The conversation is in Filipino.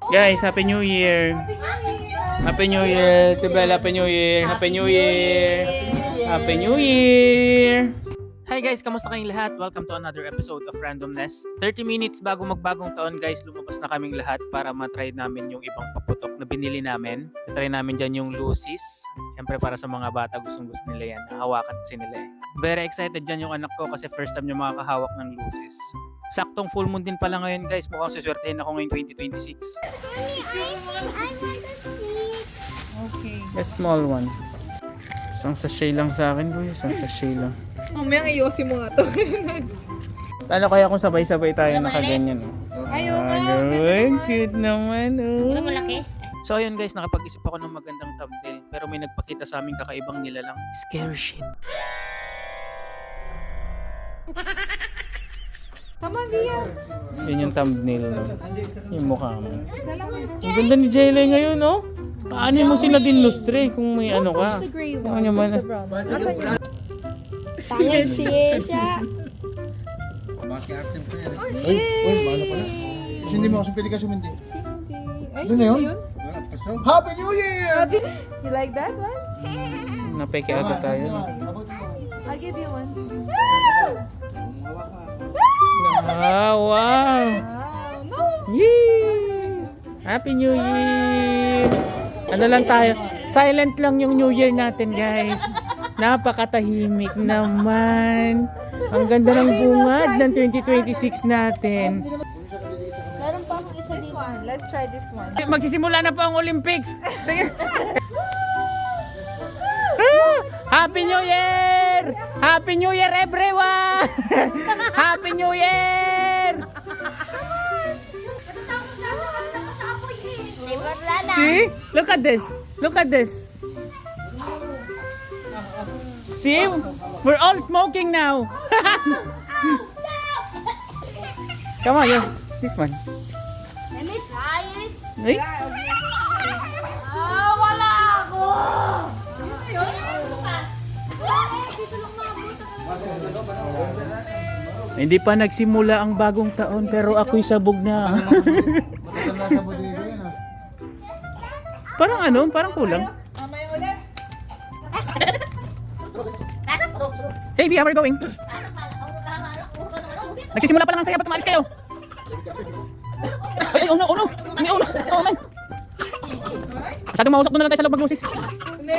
Guys, Happy New Year. Happy New Year. Tibel, Happy New Year. Happy New Year. Happy New Year. Hi guys, kamusta kayong lahat? Welcome to another episode of Randomness. 30 minutes bago magbagong taon guys, lumabas na kaming lahat para matry namin yung ibang paputok na binili namin. Try namin dyan yung Lucy's. Siyempre para sa mga bata, gustong gusto nila yan. Hawakan kasi nila eh. Very excited dyan yung anak ko kasi first time niya makakahawak ng Lucy's. Saktong full moon din pala ngayon guys. Mukhang siswertehin ako ngayong 2026. Okay. A small one. Isang sachet lang sa akin boy. Isang sachet lang. Mamaya iyosin mo nga to. Ano kaya kung sabay-sabay tayo nakaganyan oh. Ayaw nga. Cute naman oh. Ano malaki? So ayun guys, nakapag-isip ako ng magandang thumbnail pero may nagpakita sa aming kakaibang nilalang. Scary shit. Tama diyan. Yun yung thumbnail no. Yung mukha mo. Ang ganda ni Jaylay ngayon no. Paano mo sinadin lustre kung may ano ka? The gray Ano one. naman? Asan yun? Siya. Uy, mahalo pala. Kasi hindi mo kasi pwede ka sumindi. Ay, Yun na yun? yun? Happy New Year! You like that one? Napeke ata tayo. No? I'll give you one. Ah, wow! Wow. No. Yay! Happy New Year! Ano lang tayo? Silent lang yung New Year natin, guys. Napakatahimik naman. Ang ganda ng bungad ng 2026 natin. Meron pa akong isa This dito. one. Let's try this one. Magsisimula na po ang Olympics. Sige. Ah! Happy New Year! Happy New Year, everyone! Happy New Year! Wala na. See? Look at this. Look at this. See? We're all smoking now. Come on, this one. Let me try it. Ay? Ah, wala ako. Hindi pa nagsimula ang bagong taon pero ako'y sabog na. Matanda sa bodega yan ah. Parang ano? Parang kulang. Mamaya ulit. Hey, Via, where are you going? Nagsisimula pa lang ang saya, ba't umalis kayo? Ay, oh no, oh no! Hindi, oh no! Oh man! Masyadong mausok doon na lang tayo sa loob mag-lusis. Hindi.